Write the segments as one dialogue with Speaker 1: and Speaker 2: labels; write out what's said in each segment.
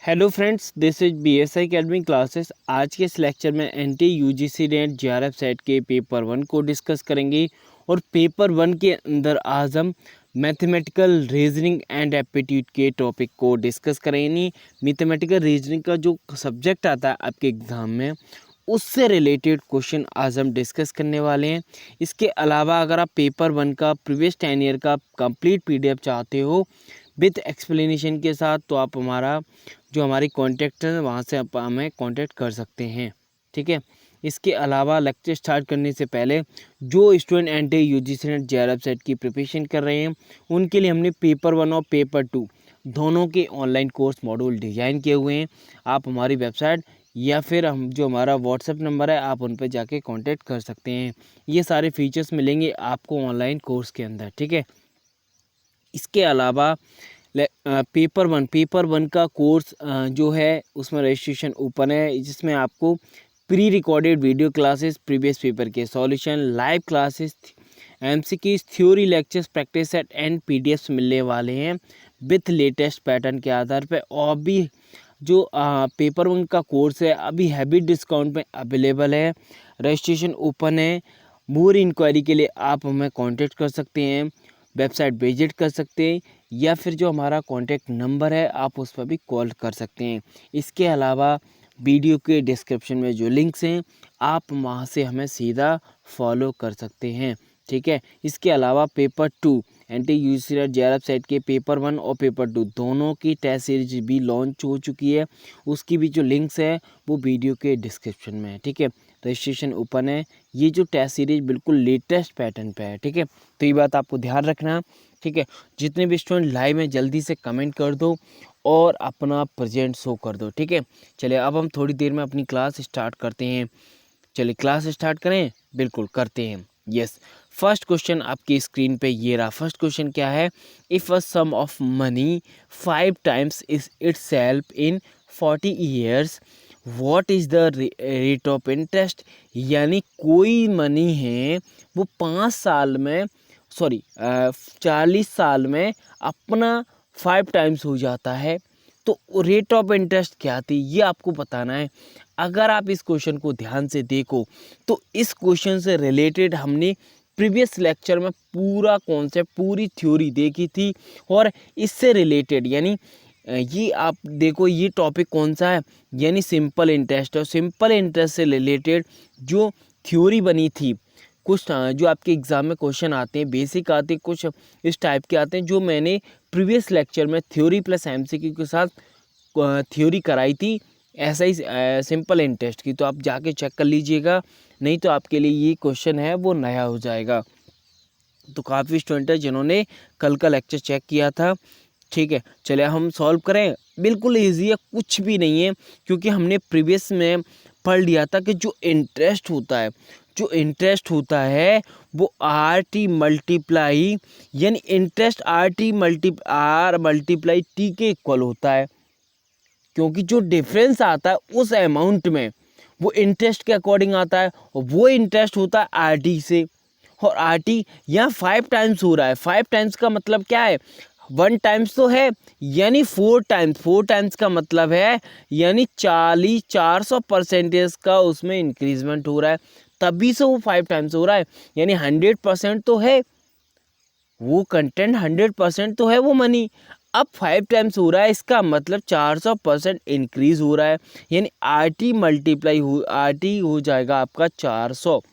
Speaker 1: Hello friends, this is BSI academy classes. आज के इस लेक्चर में NT UGC net JRF set के पेपर 1 को डिस्कस करेंगे। और पेपर 1 के अंदर आज हम मैथमेटिकल रीजनिंग एंड एप्टीट्यूड के टॉपिक को डिस्कस करेंगे। मैथमेटिकल रीजनिंग का जो सब्जेक्ट आता है आपके एग्ज़ाम में, उससे रिलेटेड क्वेश्चन आज हम डिस्कस करने वाले हैं। इसके अलावा अगर आप पेपर 1 का प्रीवियस 10 ईयर का कंप्लीट PDF चाहते हो विथ एक्सप्लेनेशन के साथ, तो आप हमारी कॉन्टैक्ट है वहाँ से आप हमें कॉन्टैक्ट कर सकते हैं। ठीक है। इसके अलावा लेक्चर स्टार्ट करने से पहले जो student NT UGC net JRF set की प्रिपरेशन कर रहे हैं, उनके लिए हमने पेपर 1 और पेपर 2 दोनों के ऑनलाइन कोर्स मॉड्यूल डिज़ाइन किए हुए हैं। आप हमारी वेबसाइट या फिर हम जो हमारा व्हाट्सएप नंबर है, आप उन पर जाके कांटेक्ट कर सकते हैं। ये सारे फीचर्स मिलेंगे आपको ऑनलाइन कोर्स के अंदर। ठीक है। इसके अलावा पेपर वन का कोर्स जो है उसमें रजिस्ट्रेशन ओपन है, जिसमें आपको pre recorded video classes, previous paper के solution, live classes, MCQs, theory lectures, practice set and PDFs मिलने वाले हैं विथ लेटेस्ट पैटर्न के आधार पर। और भी जो पेपर 1 का कोर्स है अभी हैवी डिस्काउंट में अवेलेबल है, रजिस्ट्रेशन ओपन है। मोर इंक्वायरी के लिए आप हमें कांटेक्ट कर सकते हैं, वेबसाइट विजिट कर सकते हैं, या फिर जो हमारा कॉन्टैक्ट नंबर है आप उस पर भी कॉल कर सकते हैं। इसके अलावा वीडियो के डिस्क्रिप्शन में जो लिंक्स हैं आप वहाँ से हमें सीधा फॉलो कर सकते हैं। ठीक है। इसके अलावा paper 2 NT UGC net JRF set के पेपर 1 और पेपर 2 दोनों की टेस्ट सीरीज भी लॉन्च हो चुकी है। उसकी भी जो लिंक्स है वो वीडियो के डिस्क्रिप्शन में है। ठीक है। रजिस्ट्रेशन ओपन है। ये जो टेस्ट सीरीज बिल्कुल लेटेस्ट पैटर्न पे है। ठीक है। तो ये बात आपको ध्यान रखना। ठीक है। जितने भी स्टूडेंट लाइव हैं जल्दी से कमेंट कर दो और अपना प्रेजेंट शो कर दो। ठीक है। चलिए अब हम थोड़ी देर में अपनी क्लास स्टार्ट करते हैं। चलिए क्लास स्टार्ट करें। बिल्कुल करते हैं। यस। फर्स्ट क्वेश्चन आपकी स्क्रीन पे ये रहा। फर्स्ट क्वेश्चन क्या है? If a sum of money 5 times is itself in 40 years, what is the rate of interest? यानी कोई मनी है वो 5 साल में 40 साल में अपना 5 टाइम्स हो जाता है, तो रेट ऑफ इंटरेस्ट क्या थी ये आपको बताना है। अगर आप इस क्वेश्चन को ध्यान से देखो तो इस क्वेश्चन से रिलेटेड हमने प्रीवियस लेक्चर में पूरा कॉन्सेप्ट, पूरी थ्योरी देखी थी। और इससे रिलेटेड यानी ये आप देखो ये टॉपिक कौन सा है, यानी सिंपल इंटरेस्ट। और सिंपल इंटरेस्ट से रिलेटेड जो थ्योरी बनी थी, कुछ जो आपके एग्ज़ाम में क्वेश्चन आते हैं, बेसिक आते हैं, कुछ इस टाइप के आते हैं, जो मैंने प्रीवियस लेक्चर में थ्योरी प्लस MCQ के साथ थ्योरी कराई थी, ऐसा ही सिंपल इंटरेस्ट की। तो आप जाके चेक कर लीजिएगा, नहीं तो आपके लिए ये क्वेश्चन है वो नया हो जाएगा। तो काफ़ी स्टूडेंट है जिन्होंने कल का लेक्चर चेक किया था। ठीक है। चलिए हम सॉल्व करें। बिल्कुल ईजी है, कुछ भी नहीं है, क्योंकि हमने प्रीवियस में पढ़ लिया था कि जो इंटरेस्ट होता है वो RT मल्टीप्लाई, यानी इंटरेस्ट R मल्टीप्लाई T के इक्वल होता है। क्योंकि जो डिफरेंस आता है उस अमाउंट में वो इंटरेस्ट के अकॉर्डिंग आता है, और वो इंटरेस्ट होता है RT से। और RT यहाँ 5 टाइम्स हो रहा है। 5 टाइम्स का मतलब क्या है? 1 टाइम्स तो है, यानी 4 टाइम्स। 4 टाइम्स का मतलब है यानी 400% का उसमें इंक्रीजमेंट हो रहा है, तभी से वो 5 टाइम्स हो रहा है। यानी 100% तो है वो कंटेंट, 100% तो है वो मनी। अब 5 टाइम्स हो रहा है, इसका मतलब 400% इंक्रीज हो रहा है, यानी RT हो जाएगा आपका 400।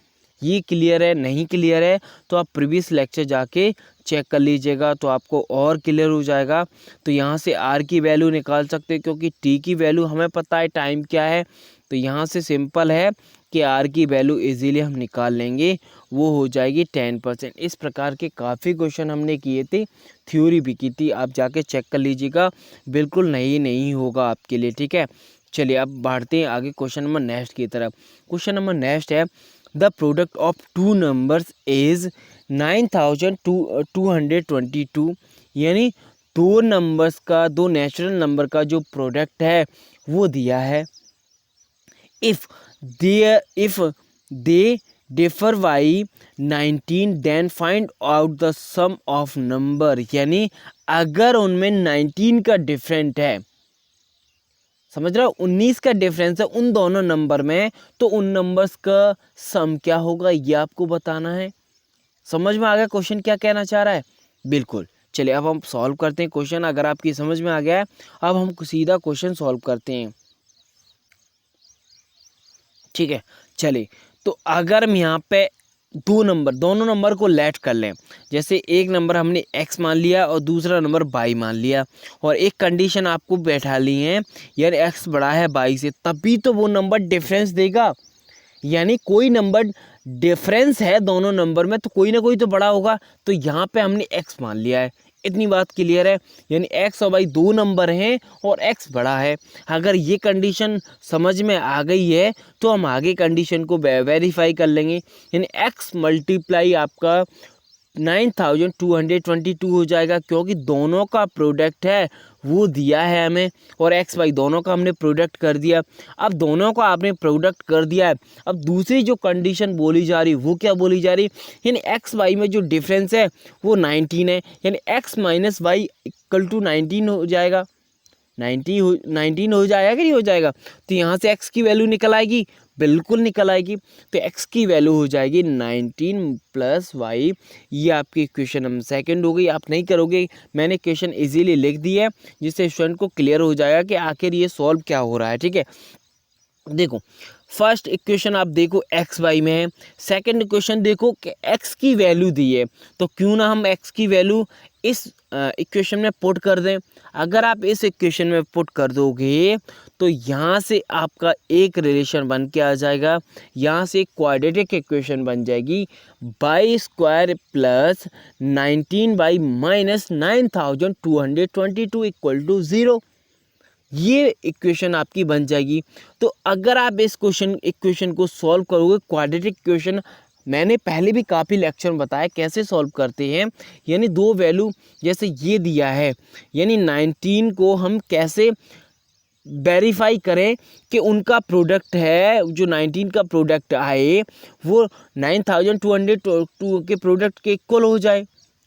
Speaker 1: ये क्लियर है? नहीं क्लियर है तो आप प्रीवियस लेक्चर जाके चेक कर लीजिएगा, तो आपको और क्लियर हो जाएगा। तो यहाँ से R की वैल्यू निकाल सकते हैं, क्योंकि T की वैल्यू हमें पता है टाइम क्या है। तो यहाँ से सिंपल है कि R की वैल्यू इजीली हम निकाल लेंगे, वो हो जाएगी 10%। इस प्रकार के काफ़ी क्वेश्चन हमने किए थे, थ्योरी भी की थी, आप जाके चेक कर लीजिएगा, बिल्कुल नहीं होगा आपके लिए। ठीक है। चलिए अब बढ़ते हैं आगे क्वेश्चन नंबर नेक्स्ट की तरफ। क्वेश्चन नंबर नेक्स्ट है, the product of 2 numbers is 9222, यानी दो नेचुरल नंबर का जो प्रोडक्ट है वो दिया है। If they differ by 19 then find out the sum of number, यानी अगर उनमें 19 का डिफरेंट है समझ रहे हो, 19 का डिफरेंस है उन दोनों नंबर में, तो उन नंबर्स का सम क्या होगा ये आपको बताना है। समझ में आ गया क्वेश्चन क्या कहना चाह रहा है? बिल्कुल। चलिए अब हम सॉल्व करते हैं क्वेश्चन। अगर आपकी समझ में आ गया है, अब हम सीधा क्वेश्चन सॉल्व करते हैं, ठीक है। चलिए, तो अगर हम यहाँ पे दोनों नंबर को लेट कर लें, जैसे एक नंबर हमने x मान लिया और दूसरा नंबर y मान लिया, और एक कंडीशन आपको बैठा ली है, यार x बड़ा है y से, तभी तो वो नंबर डिफरेंस देगा। यानी कोई नंबर डिफरेंस है दोनों नंबर में, तो कोई ना कोई तो बड़ा होगा। तो यहाँ पे हमने x मान लिया है, इतनी बात क्लियर है। यानी x और y दो नंबर हैं और x बड़ा है। अगर ये कंडीशन समझ में आ गई है तो हम आगे कंडीशन को वेरीफाई कर लेंगे। यानी x मल्टीप्लाई आपका 9222 हो जाएगा, क्योंकि दोनों का प्रोडक्ट है वो दिया है हमें, और एक्स वाई दोनों का हमने प्रोडक्ट कर दिया। अब दोनों का आपने प्रोडक्ट कर दिया है, अब दूसरी जो कंडीशन बोली जा रही वो क्या बोली जा रही, यानी एक्स वाई में जो डिफरेंस है वो 19 है, यानी x minus y equal to 19 हो जाएगा। 19 हो जाएगा कि नहीं हो जाएगा? तो यहाँ से x की वैल्यू निकल आएगी, बिल्कुल निकल आएगी। तो x की वैल्यू हो जाएगी 19 प्लस वाई। ये आपकी इक्वेशन नंबर सेकंड हो गई। आप नहीं करोगे, मैंने इक्वेशन इजीली लिख दी है, जिससे स्टूडेंट को क्लियर हो जाएगा कि आखिर ये सॉल्व क्या हो रहा है, ठीक है। देखो, फर्स्ट इक्वेशन आप देखो एक्स वाई में है, सेकंड इक्वेशन देखो कि एक्स की वैल्यू दी है, तो क्यों ना हम एक्स की वैल्यू इस इक्वेशन में पुट कर दें। अगर आप इस इक्वेशन में पुट कर दोगे तो यहाँ से आपका एक रिलेशन बन के आ जाएगा, यहाँ से एक क्वाड्रेटिक इक्वेशन बन जाएगी, y square plus 19 y minus 9222 equal to 0। ये इक्वेशन आपकी बन जाएगी। तो अगर आप इस इक्वेशन को सॉल्व करोगे, क्वाड्रेटिक इक्वेशन मैंने पहले भी काफ़ी लेक्चर में बताया कैसे सॉल्व करते हैं। यानी दो वैल्यू जैसे ये दिया है, यानी 19 को हम कैसे वेरीफाई करें कि उनका प्रोडक्ट है, जो 19 का प्रोडक्ट आए वो 9222 के प्रोडक्ट के इक्वल हो जाए,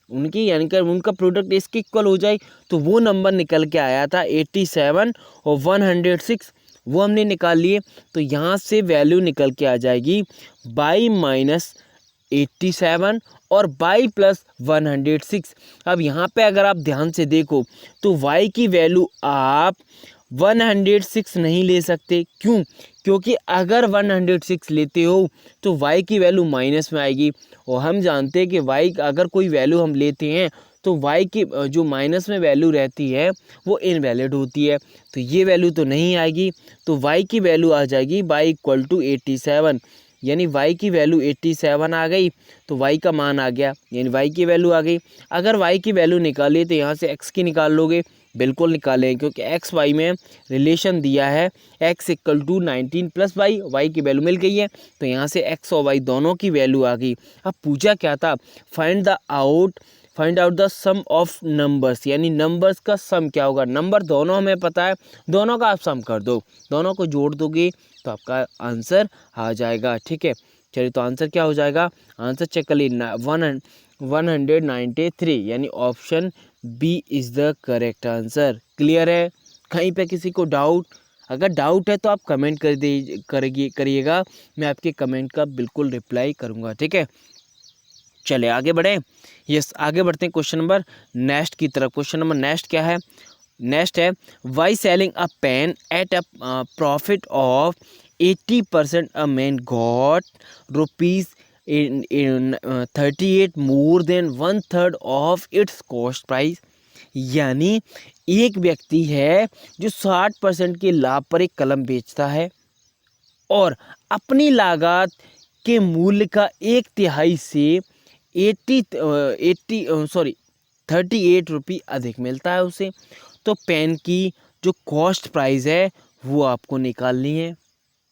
Speaker 1: उनकी यानी कि उनका प्रोडक्ट इसके इक्वल हो जाए। तो वो नंबर निकल के आया था 87 और 106, वो हमने निकाल लिए। तो यहाँ से वैल्यू निकल के आ जाएगी बाई माइनस 87 और बाई प्लस 106। अब यहाँ पे अगर आप ध्यान से देखो तो y की वैल्यू आप 106 नहीं ले सकते। क्यों? क्योंकि अगर 106 लेते हो तो y की वैल्यू माइनस में आएगी, और हम जानते हैं कि y अगर कोई वैल्यू हम लेते हैं तो y की जो माइनस में वैल्यू रहती है वो इनवैलिड होती है, तो ये वैल्यू तो नहीं आएगी। तो y की वैल्यू आ जाएगी y इक्वल टू 87, यानी y की वैल्यू 87 आ गई, तो y का मान आ गया, यानी y की वैल्यू आ गई। अगर y की वैल्यू निकाली तो यहाँ से x की निकाल लोगे, बिल्कुल निकालें, क्योंकि एक्स वाई में रिलेशन दिया है x equal to 19 plus y, y की वैल्यू मिल गई है, तो यहाँ से x और y दोनों की वैल्यू आ गई। अब पूछा क्या था, find out the sum of numbers, यानी नंबर्स का सम क्या होगा। नंबर दोनों हमें पता है, दोनों का आप सम कर दो, दोनों को जोड़ दोगे तो आपका आंसर आ जाएगा, ठीक है। चलिए, तो आंसर क्या हो जाएगा, आंसर चेक कर ली 193, यानी option B is the correct answer. Clear है? कहीं पे किसी को डाउट? अगर डाउट है तो आप कमेंट करिएगा, मैं आपके कमेंट का बिल्कुल रिप्लाई करूँगा, ठीक है। चले आगे बढ़े। यस, आगे बढ़ते हैं क्वेश्चन नंबर नेक्स्ट की तरफ। क्वेश्चन नंबर नेक्स्ट क्या है? नेक्स्ट है, by selling a pen at a profit of 80%, a man got rupees in 38 more than 1/3 of its cost price. यानी एक व्यक्ति है जो 60% के लाभ पर एक कलम बेचता है और अपनी लागत के मूल्य का 1/3 से 38 रुपये अधिक मिलता है उसे। तो पेन की जो कॉस्ट प्राइस है वो आपको निकालनी है।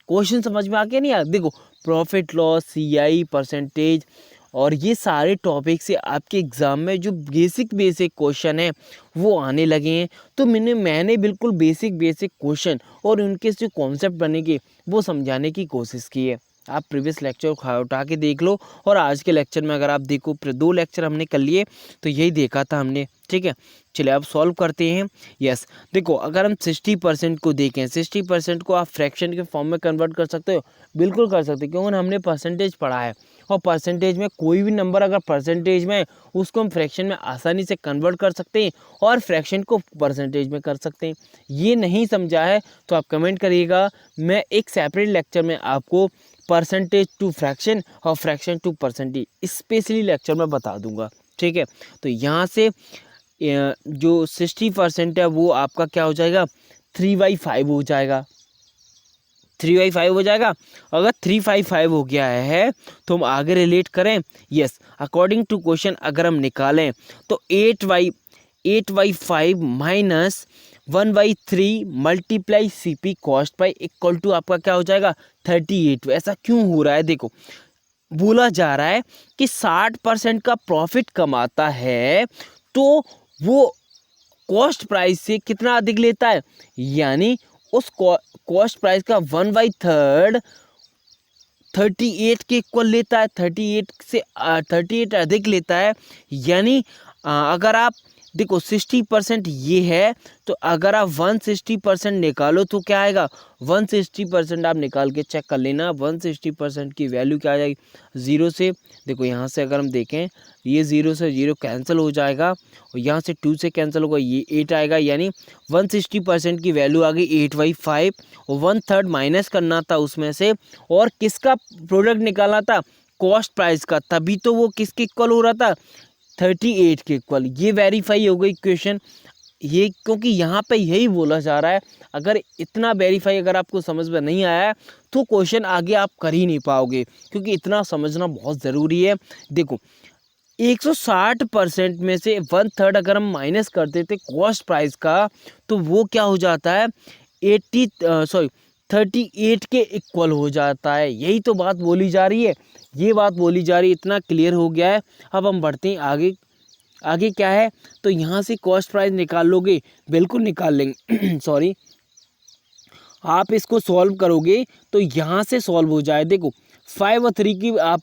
Speaker 1: क्वेश्चन समझ में आ गया नहीं यार? देखो, प्रॉफिट लॉस, CI, परसेंटेज और ये सारे टॉपिक से आपके एग्ज़ाम में जो बेसिक क्वेश्चन है वो आने लगे हैं। तो मैंने बिल्कुल बेसिक क्वेश्चन और उनके जो कॉन्सेप्ट बनेंगे वो समझाने की कोशिश की है। आप प्रीवियस लेक्चर को उठा के देख लो, और आज के लेक्चर में अगर आप देखो 2 लेक्चर हमने कर लिए तो यही देखा था हमने, ठीक है। चलिए अब सॉल्व करते हैं। यस, देखो अगर हम 60% को देखें, 60% को आप फ्रैक्शन के फॉर्म में कन्वर्ट कर सकते हो, बिल्कुल कर सकते हो, क्योंकि हमने परसेंटेज पढ़ा है, और परसेंटेज में कोई भी नंबर अगर परसेंटेज में उसको हम फ्रैक्शन में आसानी से कन्वर्ट कर सकते हैं, और फ्रैक्शन को परसेंटेज में कर सकते हैं। ये नहीं समझा है तो आप कमेंट करिएगा, मैं एक सेपरेट लेक्चर में आपको परसेंटेज टू फ्रैक्शन और fraction to percentage specially lecture में बता दूंगा, ठीक है। तो यहाँ से जो 60% है वो आपका क्या हो जाएगा, 3/5 हो जाएगा, 3/5 हो जाएगा। अगर 3/5 हो गया है तो हम आगे रिलेट करें। यस, अकॉर्डिंग टू क्वेश्चन अगर हम निकालें तो 8/5 minus 1/3 multiply CP cost by equal to आपका क्या हो जाएगा, 38। ऐसा क्यों हो रहा है, देखो बोला जा रहा है कि 60% का प्रॉफिट कमाता है तो वो कॉस्ट प्राइस से कितना अधिक लेता है, यानी उस कॉस्ट प्राइस का 1/3 38 के इक्वल लेता है, 38 से 38 अधिक लेता है। यानी अगर आप देखो 60% ये है, तो अगर आप 160% निकालो तो क्या आएगा, 160% आप निकाल के चेक कर लेना, 160% की वैल्यू क्या आ जाएगी, 0 से, देखो यहाँ से अगर हम देखें ये 0 से 0 कैंसिल हो जाएगा, और यहाँ से 2 से कैंसिल होगा, ये 8 आएगा, यानी 160% की वैल्यू आ गई 8/5, और 1/3 माइनस करना था उसमें से, और किसका प्रोडक्ट निकालना था, कॉस्ट प्राइस का, तभी तो वो किसके इक्वल हो रहा था, 38 के इक्वल। ये वेरीफाई हो गई इक्वेशन, ये क्योंकि यहाँ पे यही बोला जा रहा है। अगर इतना वेरीफाई अगर आपको समझ में नहीं आया है तो क्वेश्चन आगे आप कर ही नहीं पाओगे, क्योंकि इतना समझना बहुत ज़रूरी है। देखो 160% में से 1/3 अगर हम माइनस कर देते कॉस्ट प्राइस का, तो वो क्या हो जाता है 38 के इक्वल हो जाता है। यही तो बात बोली जा रही है, ये बात बोली जा रही है, इतना क्लियर हो गया है। अब हम बढ़ते हैं आगे। आगे क्या है, तो यहाँ से कॉस्ट प्राइस निकाल लोगे, बिल्कुल निकाल लेंगे सॉरी, आप इसको सॉल्व करोगे तो यहाँ से सॉल्व हो जाए। देखो 5 और 3 की आप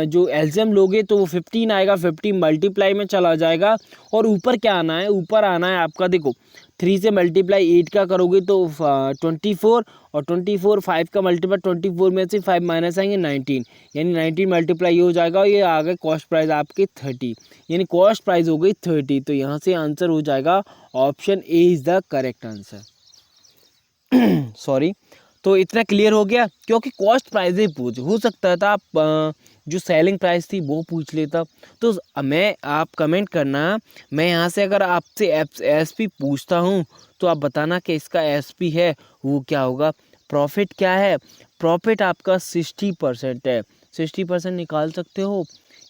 Speaker 1: जो एलसीएम लोगे तो वो 15 आएगा, 15 मल्टीप्लाई में चला जाएगा, और ऊपर क्या आना है, ऊपर आना है आपका, देखो 3 से मल्टीप्लाई 8 का करोगे तो 24, और 24 5 का मल्टीप्लाई 24 में से 5 माइनस आएंगे 19, यानी 19 मल्टीप्लाई ये हो जाएगा, और ये आ गए कॉस्ट प्राइस आपके 30, यानी कॉस्ट प्राइस हो गई 30। तो यहाँ से आंसर हो जाएगा option A is the correct answer sorry. तो इतना क्लियर हो गया, क्योंकि कॉस्ट प्राइस ही पूछ हो सकता था आप जो सेलिंग प्राइस थी वो पूछ लेता। तो मैं आप कमेंट करना, मैं यहाँ से अगर आपसे एसपी पूछता हूँ तो आप बताना कि इसका एसपी है वो क्या होगा। प्रॉफिट क्या है, प्रॉफिट आपका 60% है, 60% निकाल सकते हो।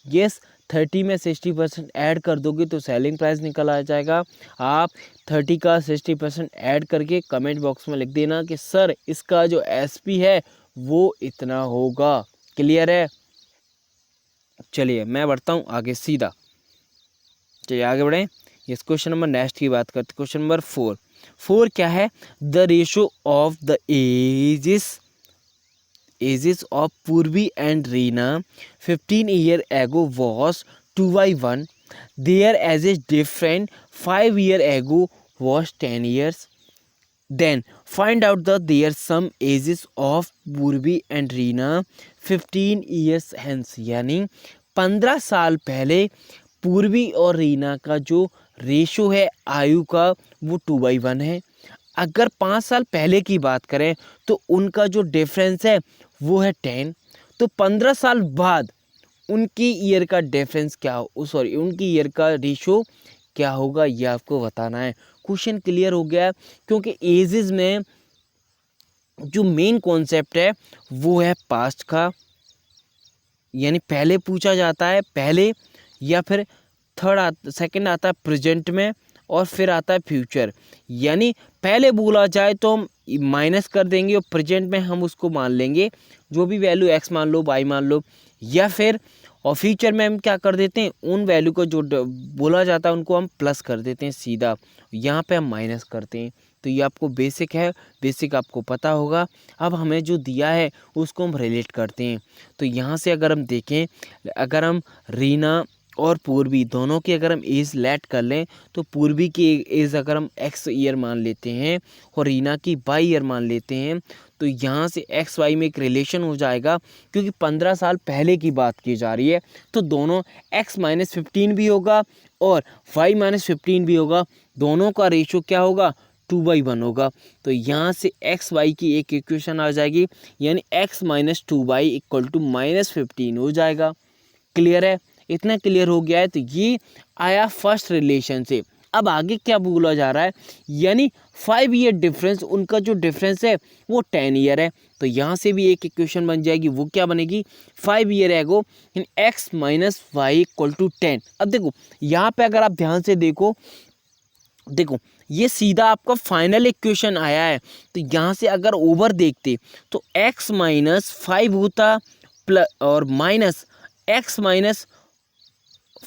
Speaker 1: यस, 30 में 60% ऐड कर दोगे तो सेलिंग प्राइस निकल आ जाएगा। आप 30 का 60% ऐड करके कमेंट बॉक्स में लिख देना कि सर इसका जो एसपी है वो इतना होगा। क्लियर है, चलिए मैं बढ़ता हूँ आगे सीधा। चलिए आगे बढ़ें। इस क्वेश्चन नंबर नेक्स्ट की बात करते, क्वेश्चन नंबर 4 क्या है, the ratio of the ages of Purvi and Reena 15 year ago was 2/1. Their ages different 5 year ago was 10 years. Then find out their sum ages of Purvi and Reena 15 years hence. यानी 15 साल पहले पूर्वी और रीना का जो ratio है आयु का वो 2/1 है। अगर 5 साल पहले की बात करें तो उनका जो डिफरेंस है वो है 10। तो 15 साल बाद उनकी ईयर का डिफरेंस क्या हो, सॉरी उनकी ईयर का रेशो क्या होगा, ये आपको बताना है। क्वेश्चन क्लियर हो गया, क्योंकि एजेस में जो मेन कॉन्सेप्ट है वो है पास्ट का, यानी पहले पूछा जाता है पहले, या फिर सेकंड आता है प्रेजेंट में, और फिर आता है फ्यूचर। यानी पहले बोला जाए तो हम माइनस कर देंगे और प्रेजेंट में हम उसको मान लेंगे, जो भी वैल्यू एक्स मान लो, वाई मान लो, या फिर और फ्यूचर में हम क्या कर देते हैं, उन वैल्यू को जो बोला जाता है उनको हम प्लस कर देते हैं सीधा, यहाँ पे हम माइनस करते हैं। तो ये आपको बेसिक है, बेसिक आपको पता होगा। अब हमें जो दिया है उसको हम रिलेट करते हैं। तो यहाँ से अगर हम देखें, अगर हम रीना और पूर्वी दोनों की अगर हम एज लेट कर लें, तो पूर्वी की एज अगर हम x ईयर मान लेते हैं और रीना की y ईयर मान लेते हैं, तो यहाँ से एक्स वाई में एक रिलेशन हो जाएगा, क्योंकि 15 साल पहले की बात की जा रही है। तो दोनों x-15 भी होगा और y-15 भी होगा, दोनों का रेशो क्या होगा, 2/1 होगा। तो यहाँ से एक्स वाई की एक इक्वेशन आ जाएगी, यानी x - 2y = -15 हो जाएगा। क्लियर है? इतना क्लियर हो गया है। तो ये आया फर्स्ट रिलेशन से। अब आगे क्या बोला जा रहा है, यानी 5 ईयर डिफरेंस, उनका जो डिफरेंस है वो 10 ईयर है। तो यहाँ से भी एक इक्वेशन बन जाएगी, वो क्या बनेगी, 5 ईयर एगो इन x - y = 10। अब देखो यहाँ पे अगर आप ध्यान से देखो ये सीधा आपका फाइनल इक्वेशन आया है। तो यहाँ से अगर ओवर देखते तो x - 5 होता प्लस और माइनस x -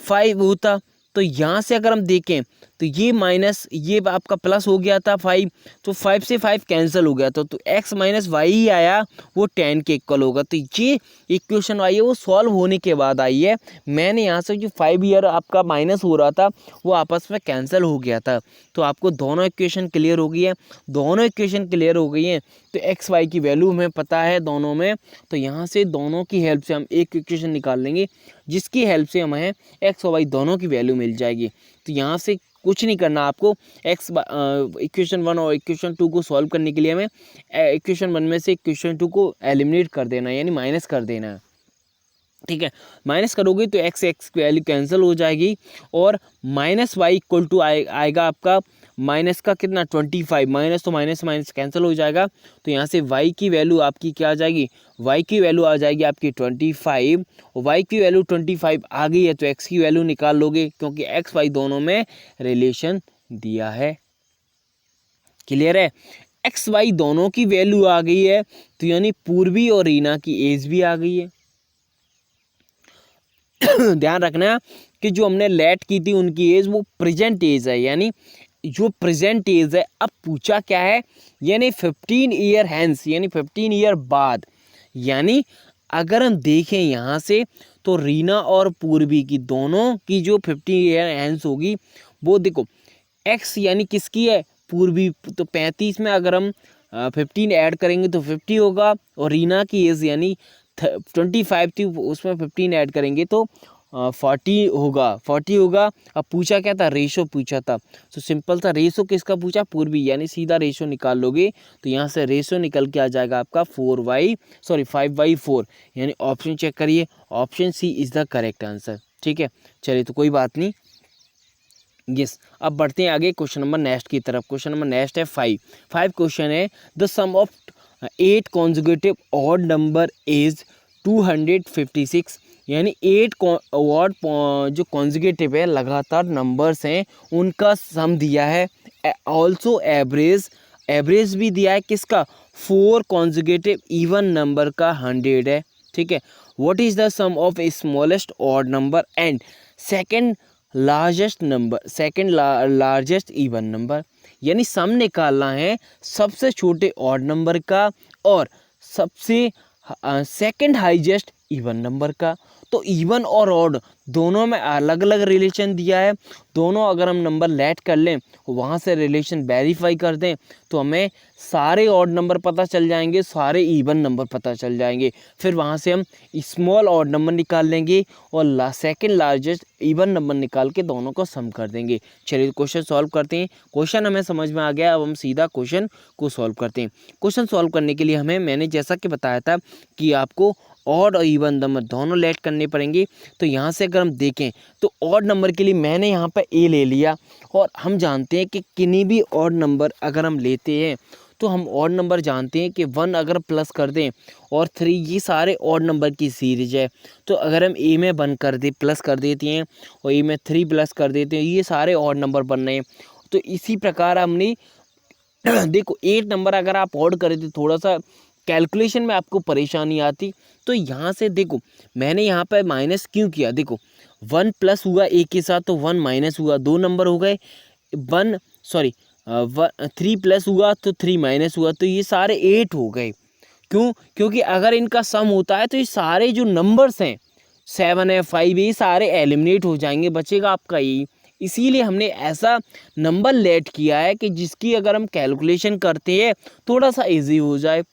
Speaker 1: 5 होता। तो यहाँ से अगर हम देखें तो ये माइनस ये आपका प्लस हो गया था 5, तो 5 से 5 कैंसिल हो गया था, तो x - y ही आया, वो 10 के इक्वल होगा। तो ये इक्वेशन आई है वो सॉल्व होने के बाद आई है। मैंने यहाँ से जो 5 ईयर आपका माइनस हो रहा था वो आपस में कैंसिल हो गया था। तो आपको दोनों इक्वेशन क्लियर हो गई है। दोनों इक्वेशन क्लियर हो गई हैं तो एक्स वाई की वैल्यू हमें पता है दोनों में। तो यहाँ से दोनों की हेल्प से हम एक इक्वेशन निकाल लेंगे, जिसकी हेल्प से हमें एक्स और वाई दोनों की वैल्यू मिल जाएगी। तो यहाँ से कुछ नहीं करना आपको, इक्वेशन 1 और इक्वेशन 2 को सॉल्व करने के लिए हमें इक्वेशन 1 में से इक्वेशन 2 को एलिमिनेट कर देना है, यानी माइनस कर देना है। ठीक है, माइनस करोगे तो एक्स की वैल्यू कैंसिल हो जाएगी और -y = आएगा आपका माइनस का कितना 25, माइनस तो माइनस माइनस कैंसिल हो जाएगा। तो यहाँ से y की वैल्यू आपकी क्या आ जाएगी, y की वैल्यू आ जाएगी आपकी 25, और y की वैल्यू 25 आ गई है तो x की वैल्यू निकाल लोगे, क्योंकि x y दोनों में रिलेशन दिया है। क्लियर है? एक्स वाई दोनों की वैल्यू आ गई है, तो यानी पूर्वी और रीना की एज भी आ गई है। ध्यान रखना कि जो हमने लेट की थी उनकी एज वो प्रेजेंट एज है, यानी जो प्रेजेंट एज है। अब पूछा क्या है, यानी 15 ईयर हैंस, यानी 15 ईयर बाद। यानी अगर हम देखें यहाँ से तो रीना और पूर्वी की दोनों की जो 15 ईयर हैंस होगी वो देखो एक्स यानी किसकी है, पूर्वी। तो 35 में अगर हम 15 ऐड करेंगे तो 50 होगा, और रीना की एज यानी 25 थी उसमें 15 ऐड करेंगे तो 40 होगा। अब पूछा क्या था, रेशो पूछा था। तो सिंपल सा रेशो किसका पूछा, पूर्वी, यानी सीधा रेशो निकाल लोगे तो यहाँ से रेशो निकल के आ जाएगा आपका 5/4, यानी ऑप्शन चेक करिए, option C is the correct answer. ठीक है, चलिए तो कोई बात नहीं। यस, अब बढ़ते हैं आगे क्वेश्चन नंबर नेक्स्ट की तरफ। क्वेश्चन नंबर नेक्स्ट है 5 क्वेश्चन है, the sum of 8 conjugative odd number is 256, यानी 8 ऑड जो कॉन्जुगेटिव है लगातार नंबर्स हैं उनका सम दिया है। ऑल्सो एवरेज भी दिया है किसका, 4 कॉन्जुगेटिव इवन नंबर का 100 है। ठीक है, what is the sum of smallest odd number and second largest even number, यानी सम निकालना है सबसे छोटे ऑड नंबर का और सबसे सेकंड हाईएस्ट इवन नंबर का। तो इवन और ऑड दोनों में अलग अलग रिलेशन दिया है। दोनों अगर हम नंबर लेट कर लें वहाँ से रिलेशन वेरीफाई कर दें तो हमें सारे ऑड नंबर पता चल जाएंगे, सारे इवन नंबर पता चल जाएंगे। फिर वहाँ से हम स्मॉल ऑड नंबर निकाल लेंगे और सेकंड लार्जेस्ट इवन नंबर निकाल के दोनों को सम कर देंगे। चलिए क्वेश्चन सॉल्व करते हैं। क्वेश्चन हमें समझ में आ गया, अब हम सीधा क्वेश्चन को सॉल्व करते हैं। क्वेश्चन सॉल्व करने के लिए हमें, मैंने जैसा कि बताया था कि आपको ऑड और इवन नंबर दोनों लेट करने पड़ेंगे। तो यहाँ से अगर हम देखें तो ऑड नंबर के लिए मैंने यहाँ पर ए ले लिया, और हम जानते हैं कि किन्हीं भी ऑड नंबर अगर हम लेते हैं तो हम ऑड नंबर जानते हैं कि 1 अगर प्लस कर दें और 3, ये सारे ऑड नंबर की सीरीज है। तो अगर हम ए में 1 कर दे प्लस कर देते हैं और ए में 3 प्लस कर देते हैं, ये सारे ऑड नंबर बन रहे हैं। तो इसी प्रकार हमने देखो 8 नंबर अगर आप ऑड करें तो थोड़ा सा कैलकुलेशन में आपको परेशानी आती। तो यहाँ से देखो मैंने यहाँ पर माइनस क्यों किया, देखो 1 प्लस हुआ एक के साथ तो 1 माइनस हुआ, 2 नंबर हो गए 3 प्लस हुआ तो 3 माइनस हुआ, तो ये सारे 8 हो गए। क्यों? क्योंकि अगर इनका सम होता है तो ये सारे जो नंबर्स हैं 7 है 5 है ये सारे एलिमिनेट हो जाएंगे, बचेगा आपका ई। इसीलिए हमने ऐसा नंबर लेट किया है कि जिसकी अगर हम कैलकुलेशन करते हैं थोड़ा सा इजी हो जाए।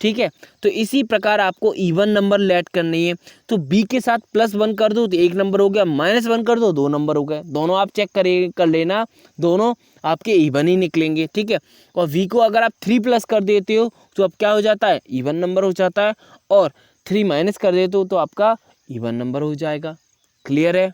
Speaker 1: ठीक है, तो इसी प्रकार आपको इवन नंबर लेट करनी है। तो बी के साथ +1 कर दो तो 1 नंबर हो गया, -1 कर दो 2 नंबर हो गए। दोनों आप चेक कर लेना, दोनों आपके इवन ही निकलेंगे। ठीक है, और वी को अगर आप 3+ कर देते हो तो अब क्या हो जाता है, इवन नंबर हो जाता है, और 3 माइनस कर देते हो तो आपका इवन नंबर हो जाएगा। क्लियर है?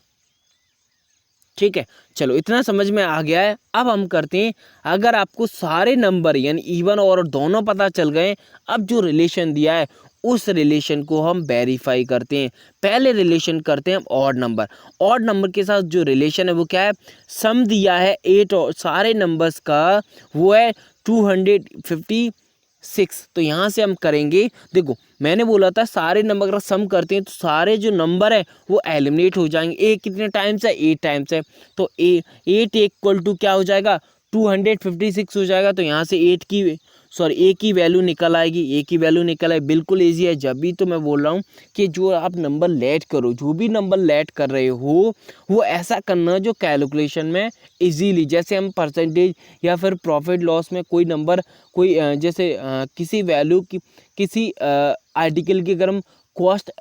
Speaker 1: ठीक है, चलो इतना समझ में आ गया है। अब हम करते हैं, अगर आपको सारे नंबर यानी इवन और दोनों पता चल गए, अब जो रिलेशन दिया है उस रिलेशन को हम वेरीफाई करते हैं। पहले रिलेशन करते हैं हम ऑड नंबर। ऑड नंबर के साथ जो रिलेशन है वो क्या है, सम दिया है 8 और सारे नंबर्स का, वो है 256। तो यहाँ से हम करेंगे, देखो मैंने बोला था सारे नंबर का सम करते हैं तो सारे जो नंबर है वो एलिमिनेट हो जाएंगे। ए कितने टाइम्स है, 8 टाइम्स है, तो 8 इक्वल टू क्या हो जाएगा, 256 हो जाएगा। तो यहाँ से ए की वैल्यू निकल आएगी, ए की वैल्यू निकल आए। बिल्कुल ईजी है, जब भी तो मैं बोल रहा हूँ कि जो आप नंबर लेट करो, जो भी नंबर लेट कर रहे हो वो ऐसा करना जो कैलकुलेशन में इजीली, जैसे हम परसेंटेज या फिर प्रॉफिट लॉस में कोई नंबर, कोई जैसे किसी वैल्यू की, किसी आर्टिकल की अगर हम कॉस्ट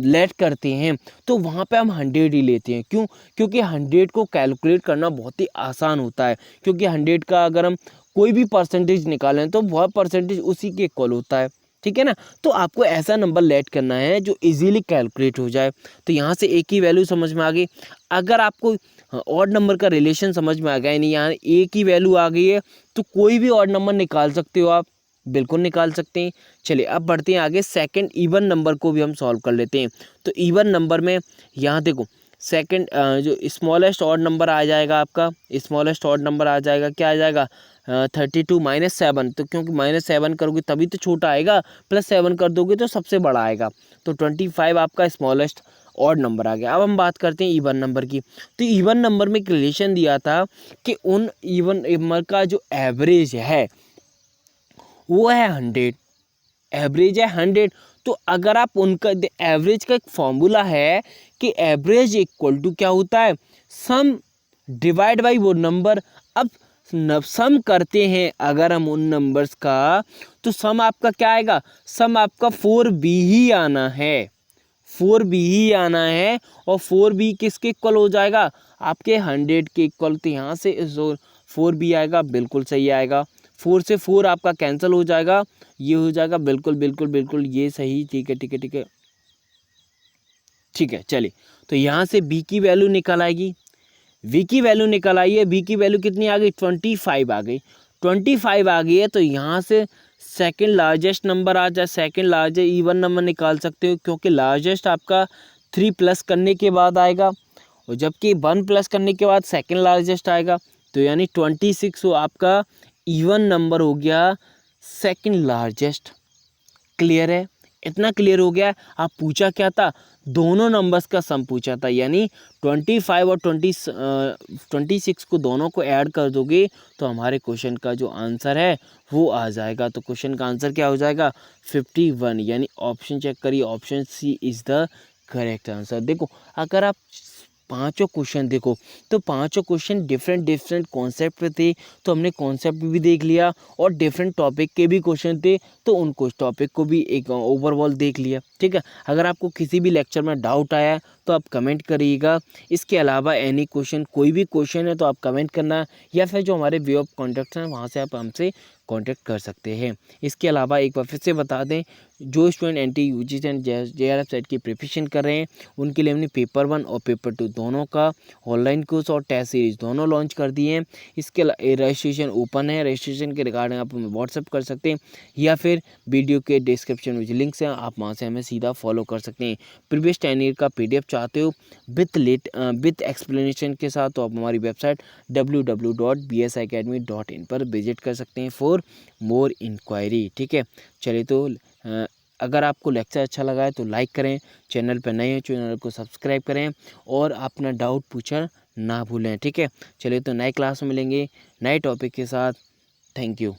Speaker 1: लेट करते हैं तो वहाँ पे हम 100 ही लेते हैं। क्यों? क्योंकि 100 को कैलकुलेट करना बहुत ही आसान होता है, क्योंकि 100 का अगर हम कोई भी परसेंटेज निकालें तो वह परसेंटेज उसी के इक्वल होता है। ठीक है ना, तो आपको ऐसा नंबर लेट करना है जो इजीली कैलकुलेट हो जाए। तो यहाँ से एक ही वैल्यू समझ में आ गई। अगर आपको ऑड नंबर का रिलेशन समझ में आ गया, यानी यहाँ एक ही वैल्यू आ गई है, तो कोई भी ऑड नंबर निकाल सकते हो आप, बिल्कुल निकाल सकते हैं। चलिए अब बढ़ते हैं आगे, सेकंड इवन नंबर को भी हम सॉल्व कर लेते हैं। तो इवन नंबर में यहाँ देखो, सेकंड जो स्मॉलेस्ट ऑड नंबर आ जाएगा आपका, स्मॉलेस्ट ऑड नंबर आ जाएगा, क्या आ जाएगा, 32 -7। तो क्योंकि -7 करोगे तभी तो छोटा आएगा, +7 कर दोगे तो सबसे बड़ा आएगा। तो 25 आपका स्मॉलेस्ट ऑड नंबर आ गया। अब हम बात करते हैं इवन नंबर की। तो इवन नंबर में एक रिलेशन दिया था कि उन इवन नंबर का जो एवरेज है वो है 100, एवरेज है 100। तो अगर आप उनका एवरेज का एक फॉर्मूला है कि एवरेज इक्वल टू क्या होता है, सम डिवाइड बाई वो नंबर। अब सम करते हैं अगर हम उन नंबर्स का, तो सम आपका क्या आएगा, सम आपका 4b ही आना है, 4b ही आना है। और 4b किसके इक्वल हो जाएगा, आपके 100 के इक्वल। तो यहाँ से 4b आएगा, बिल्कुल सही आएगा। 4 से 4 आपका कैंसिल हो जाएगा, ये हो जाएगा, बिल्कुल बिल्कुल बिल्कुल ये सही। ठीक है ठीक है ठीक है ठीक है, चलिए तो यहाँ से b की वैल्यू निकल आएगी, v की वैल्यू निकल आई है। v की वैल्यू कितनी आ गई, 25 आ गई। 25 आ गई है, तो यहाँ से सेकंड लार्जेस्ट नंबर आ जाए, सेकंड लार्जेस्ट इवन नंबर निकाल सकते हो, क्योंकि लार्जेस्ट आपका 3 प्लस करने के बाद आएगा, और जबकि 1 प्लस करने के बाद सेकंड लार्जेस्ट आएगा। तो यानी 26 आपका इवन नंबर हो गया, सेकंड लार्जेस्ट। क्लियर है, इतना क्लियर हो गया। आप पूछा क्या था, दोनों नंबर्स का सम पूछा था, यानी 25 और 26 को दोनों को ऐड कर दोगे तो हमारे क्वेश्चन का जो आंसर है वो आ जाएगा। तो क्वेश्चन का आंसर क्या हो जाएगा, 51। यानी ऑप्शन चेक करिए, option C is the correct answer. देखो अगर आप पांचों क्वेश्चन देखो तो पांचों क्वेश्चन डिफरेंट कॉन्सेप्ट पे थे, तो हमने कॉन्सेप्ट भी देख लिया, और डिफरेंट टॉपिक के भी क्वेश्चन थे तो उनको टॉपिक को भी एक ओवरऑल देख लिया। ठीक है, अगर आपको किसी भी लेक्चर में डाउट आया तो आप कमेंट करिएगा। इसके अलावा एनी क्वेश्चन, कोई भी क्वेश्चन है तो आप कमेंट करना, या फिर जो हमारे वे ऑफ कॉन्टैक्ट हैं वहाँ से आप हमसे कांटेक्ट कर सकते हैं। इसके अलावा एक बार फिर से बता दें, जो student NTUGC and JRF set की प्रिपरेशन कर रहे हैं उनके लिए हमने पेपर 1 और पेपर 2 दोनों का ऑनलाइन कोर्स और टेस्ट सीरीज दोनों लॉन्च कर दिए हैं। इसके रजिस्ट्रेशन ओपन है, रजिस्ट्रेशन के रिगार्डिंग आप हमें व्हाट्सअप कर सकते हैं, या फिर वीडियो के डिस्क्रिप्शन में जो लिंक्स हैं आप वहाँ से हमें सीधा फॉलो कर सकते हैं। प्रीवियस 10 ईयर का PDF चाहते हो विथ एक्सप्लेनेशन के साथ, तो आप हमारी वेबसाइट www.bsacademy.in पर विजिट कर सकते हैं फॉर मोर इंक्वायरी। ठीक है, चलिए तो अगर आपको लेक्चर अच्छा लगा है तो लाइक करें, चैनल पर नए हैं चैनल को सब्सक्राइब करें, और अपना डाउट पूछना ना भूलें, ठीक है। चलिए तो नए क्लास में मिलेंगे नए टॉपिक के साथ। Thank you.